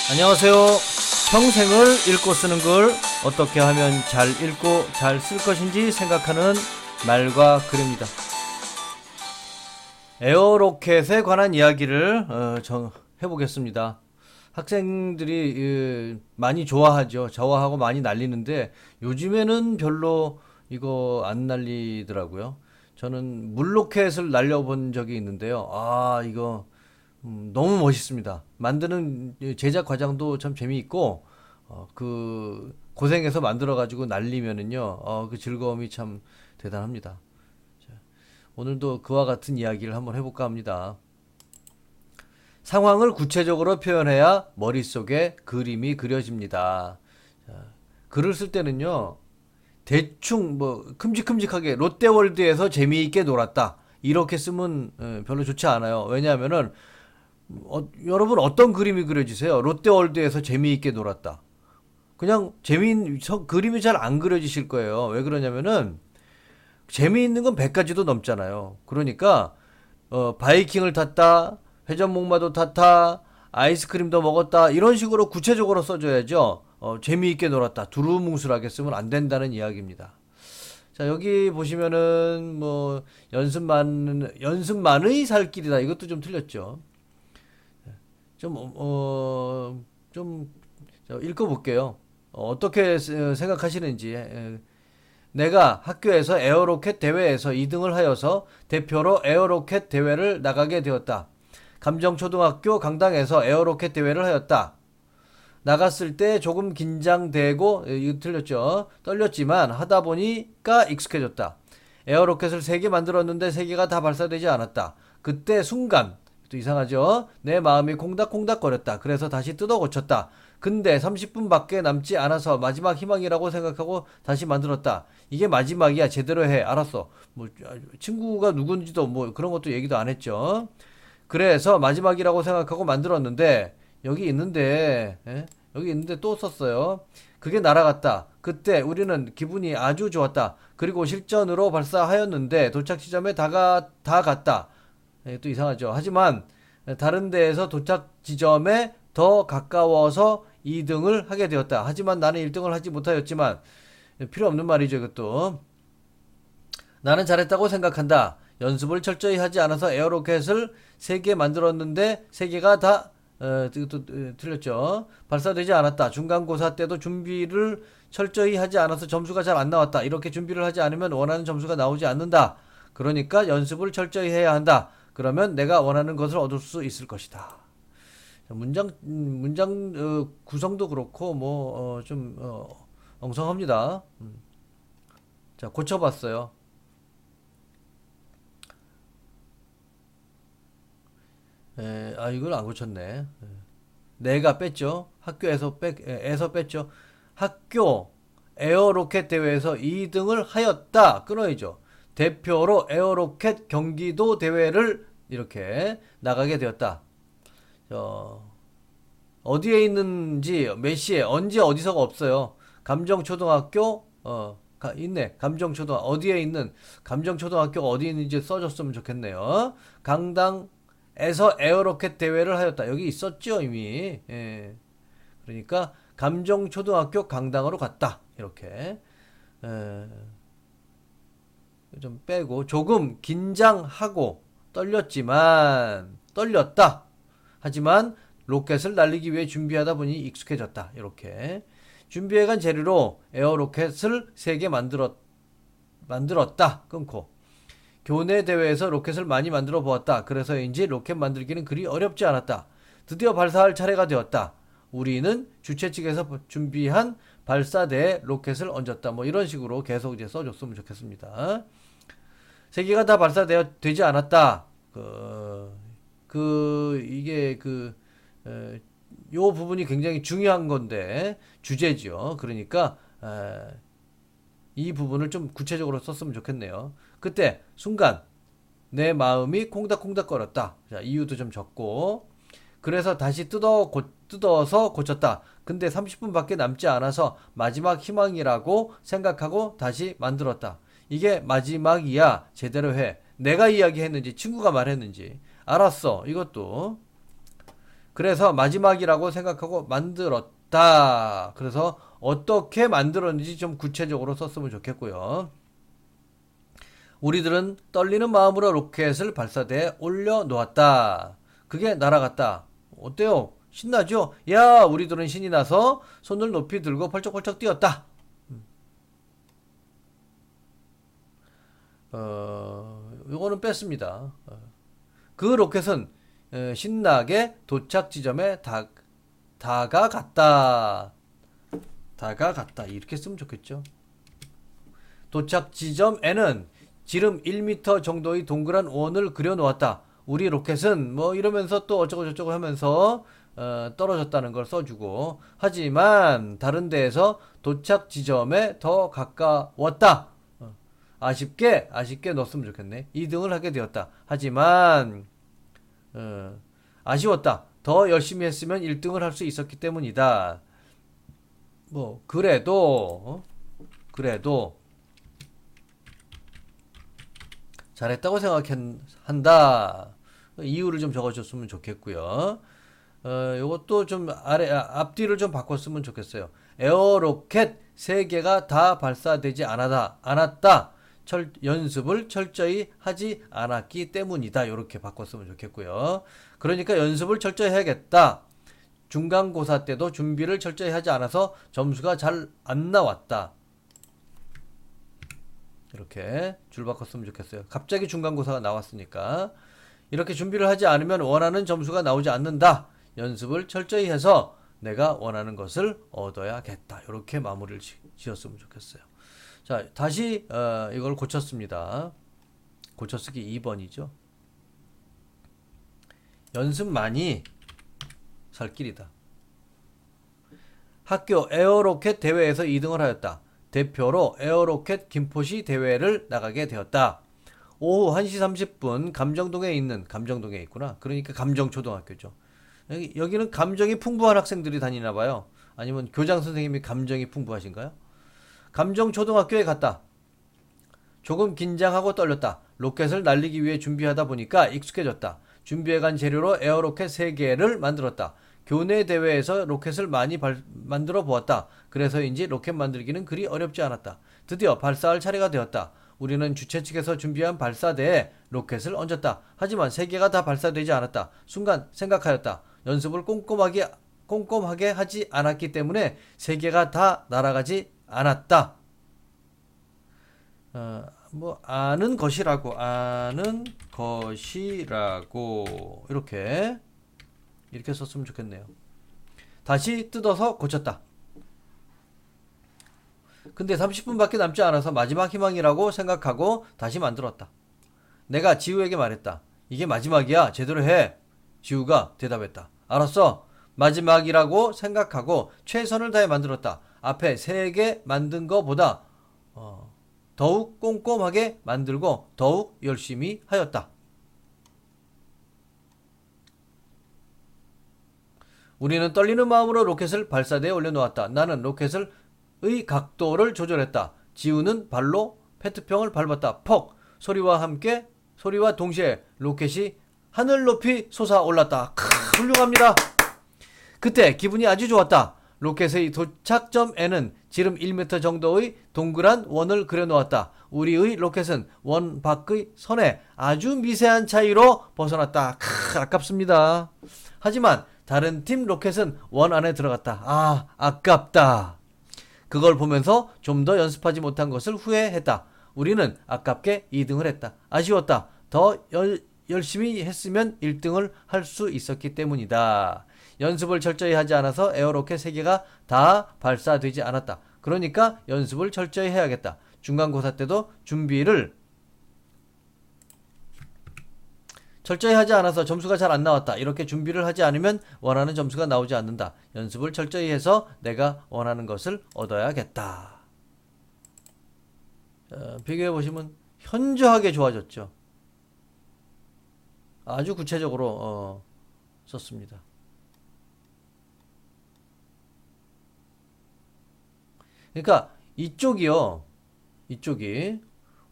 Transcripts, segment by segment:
안녕하세요. 평생을 읽고 쓰는 글 어떻게 하면 잘 읽고 잘 쓸 것인지 생각하는 말과 글입니다. 에어로켓에 관한 이야기를 해보겠습니다. 학생들이 많이 좋아하죠. 좋아하고 많이 날리는데 요즘에는 별로 이거 안 날리더라고요. 저는 물로켓을 날려본 적이 있는데요. 이거 너무 멋있습니다. 만드는 제작 과정도 참 재미있고, 그 고생해서 만들어가지고 날리면은요, 그 즐거움이 참 대단합니다. 자, 오늘도 그와 같은 이야기를 한번 해볼까 합니다. 상황을 구체적으로 표현해야 머릿속에 그림이 그려집니다. 자, 글을 쓸 때는요, 대충 뭐 큼직큼직하게 롯데월드에서 재미있게 놀았다. 이렇게 쓰면 별로 좋지 않아요. 왜냐하면은 여러분 어떤 그림이 그려지세요? 롯데월드에서 재미있게 놀았다. 그냥 그림이 잘 안 그려지실 거예요. 왜 그러냐면은 재미있는 건 100가지도 넘잖아요. 그러니까 바이킹을 탔다, 회전목마도 탔다, 아이스크림도 먹었다 이런 식으로 구체적으로 써줘야죠. 재미있게 놀았다. 두루뭉술하게 쓰면 안 된다는 이야기입니다. 자, 여기 보시면은 뭐 연습만의 살 길이다. 이것도 좀 틀렸죠. 좀, 좀 읽어볼게요. 어떻게 생각하시는지. 내가 학교에서 에어로켓 대회에서 2등을 하여서 대표로 에어로켓 대회를 나가게 되었다. 감정초등학교 강당에서 에어로켓 대회를 하였다. 나갔을 때 조금 긴장되고, 이거 틀렸죠. 떨렸지만 하다 보니까 익숙해졌다. 에어로켓을 3개 만들었는데 3개가 다 발사되지 않았다. 그때 순간, 또 이상하죠? 내 마음이 콩닥콩닥 거렸다. 그래서 다시 뜯어 고쳤다. 근데 30분밖에 남지 않아서 마지막 희망이라고 생각하고 다시 만들었다. 이게 마지막이야. 제대로 해. 알았어. 뭐 친구가 누군지도 뭐 그런 것도 얘기도 안 했죠. 그래서 마지막이라고 생각하고 만들었는데 여기 있는데 여기 있는데 또 썼어요. 그게 날아갔다. 그때 우리는 기분이 아주 좋았다. 그리고 실전으로 발사하였는데 도착 지점에 다 갔다. 또 이상하죠. 하지만 다른 데에서 도착 지점에 더 가까워서 2등을 하게 되었다. 하지만 나는 1등을 하지 못하였지만 필요 없는 말이죠. 이것도. 나는 잘했다고 생각한다. 연습을 철저히 하지 않아서 에어로켓을 3개 만들었는데 3개가 다 이것도 틀렸죠. 발사되지 않았다. 중간고사 때도 준비를 철저히 하지 않아서 점수가 잘 안 나왔다. 이렇게 준비를 하지 않으면 원하는 점수가 나오지 않는다. 그러니까 연습을 철저히 해야 한다. 그러면 내가 원하는 것을 얻을 수 있을 것이다. 문장 구성도 그렇고 좀 엉성합니다. 자, 고쳐봤어요. 이걸 안 고쳤네. 내가 뺐죠. 에서 뺐죠. 학교 에어로켓 대회에서 2등을 하였다. 끊어야죠. 대표로 에어로켓 경기도 대회를 이렇게 나가게 되었다. 어디에 있는지, 몇 시에, 언제, 어디서가 없어요. 감정초등학교, 있네. 감정초등학교, 어디에 있는, 감정초등학교가 어디 있는지 써줬으면 좋겠네요. 강당에서 에어로켓 대회를 하였다. 여기 있었죠, 이미. 예. 그러니까, 감정초등학교 강당으로 갔다. 이렇게. 에, 좀 빼고, 조금 긴장하고, 떨렸다. 하지만 로켓을 날리기 위해 준비하다 보니 익숙해졌다. 이렇게 준비해간 재료로 에어로켓을 3개 만들었다. 끊고 교내 대회에서 로켓을 많이 만들어 보았다. 그래서인지 로켓 만들기는 그리 어렵지 않았다. 드디어 발사할 차례가 되었다. 우리는 주최 측에서 준비한 발사대에 로켓을 얹었다. 뭐 이런 식으로 계속 이제 써줬으면 좋겠습니다. 3개가 다 발사되지 않았다. 이게 요 부분이 굉장히 중요한 건데, 주제죠. 그러니까, 이 부분을 좀 구체적으로 썼으면 좋겠네요. 그때, 순간, 내 마음이 콩닥콩닥 거렸다. 자, 이유도 좀 적고, 그래서 다시 뜯어서 고쳤다. 근데 30분밖에 남지 않아서 마지막 희망이라고 생각하고 다시 만들었다. 이게 마지막이야. 제대로 해. 내가 이야기했는지 친구가 말했는지 알았어. 이것도 그래서 마지막이라고 생각하고 만들었다. 그래서 어떻게 만들었는지 좀 구체적으로 썼으면 좋겠고요. 우리들은 떨리는 마음으로 로켓을 발사대에 올려놓았다. 그게 날아갔다. 어때요? 신나죠? 야, 우리들은 신이 나서 손을 높이 들고 펄쩍펄쩍 뛰었다. 요거는 뺐습니다. 그 로켓은 신나게 도착 지점에 다가갔다. 다가갔다. 이렇게 쓰면 좋겠죠. 도착 지점에는 지름 1m 정도의 동그란 원을 그려놓았다. 우리 로켓은 뭐 이러면서 또 어쩌고 저쩌고 하면서 떨어졌다는 걸 써주고, 하지만 다른 데에서 도착 지점에 더 가까웠다. 아쉽게 넣었으면 좋겠네. 2등을 하게 되었다. 하지만 아쉬웠다. 더 열심히 했으면 1등을 할 수 있었기 때문이다. 뭐 그래도 잘했다고 생각한다. 이유를 좀 적어줬으면 좋겠고요. 요것도 좀 앞뒤를 좀 바꿨으면 좋겠어요. 에어로켓 3개가 다 발사되지 않았다. 연습을 철저히 하지 않았기 때문이다. 이렇게 바꿨으면 좋겠고요. 그러니까 연습을 철저히 해야겠다. 중간고사 때도 준비를 철저히 하지 않아서 점수가 잘 안 나왔다. 이렇게 줄 바꿨으면 좋겠어요. 갑자기 중간고사가 나왔으니까. 이렇게 준비를 하지 않으면 원하는 점수가 나오지 않는다. 연습을 철저히 해서 내가 원하는 것을 얻어야겠다. 이렇게 마무리를 지었으면 좋겠어요. 자, 다시 이걸 고쳤습니다. 고쳐쓰기 2번이죠. 연습만이 살 길이다. 학교 에어로켓 대회에서 2등을 하였다. 대표로 에어로켓 김포시 대회를 나가게 되었다. 오후 1시 30분 감정동에 있구나. 그러니까 감정초등학교죠. 여기는 감정이 풍부한 학생들이 다니나 봐요. 아니면 교장 선생님이 감정이 풍부하신가요? 감정초등학교에 갔다. 조금 긴장하고 떨렸다. 로켓을 날리기 위해 준비하다 보니까 익숙해졌다. 준비해간 재료로 에어로켓 3개를 만들었다. 교내 대회에서 로켓을 많이 만들어 보았다. 그래서인지 로켓 만들기는 그리 어렵지 않았다. 드디어 발사할 차례가 되었다. 우리는 주최 측에서 준비한 발사대에 로켓을 얹었다. 하지만 3개가 다 발사되지 않았다. 순간 생각하였다. 연습을 꼼꼼하게 하지 않았기 때문에 3개가 다 날아가지 않았다. 아는 것이라고 이렇게 썼으면 좋겠네요. 다시 뜯어서 고쳤다. 근데 30분밖에 남지 않아서 마지막 희망이라고 생각하고 다시 만들었다. 내가 지우에게 말했다. 이게 마지막이야. 제대로 해. 지우가 대답했다. 알았어. 마지막이라고 생각하고 최선을 다해 만들었다. 앞에 3개 만든 거보다 더욱 꼼꼼하게 만들고 더욱 열심히 하였다. 우리는 떨리는 마음으로 로켓을 발사대에 올려놓았다. 나는 로켓의 각도를 조절했다. 지우는 발로 페트병을 밟았다. 퍽! 소리와 동시에 로켓이 하늘 높이 솟아올랐다. 훌륭합니다. 그때 기분이 아주 좋았다. 로켓의 도착점에는 지름 1m 정도의 동그란 원을 그려놓았다. 우리의 로켓은 원 밖의 선에 아주 미세한 차이로 벗어났다. 아깝습니다. 하지만 다른 팀 로켓은 원 안에 들어갔다. 아깝다. 그걸 보면서 좀 더 연습하지 못한 것을 후회했다. 우리는 아깝게 2등을 했다. 아쉬웠다. 더 열심히 했으면 1등을 할 수 있었기 때문이다. 연습을 철저히 하지 않아서 에어로켓 3개가 다 발사되지 않았다. 그러니까 연습을 철저히 해야겠다. 중간고사 때도 준비를 철저히 하지 않아서 점수가 잘 안 나왔다. 이렇게 준비를 하지 않으면 원하는 점수가 나오지 않는다. 연습을 철저히 해서 내가 원하는 것을 얻어야겠다. 비교해보시면 현저하게 좋아졌죠. 아주 구체적으로 썼습니다. 그러니까 이쪽이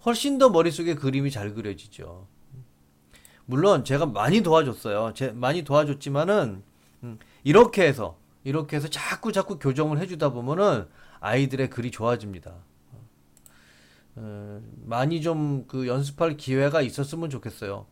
훨씬 더 머릿속에 그림이 잘 그려지죠. 물론 제가 많이 도와줬어요. 많이 도와줬지만은 이렇게 해서 자꾸 교정을 해주다 보면은 아이들의 글이 좋아집니다. 많이 좀 그 연습할 기회가 있었으면 좋겠어요.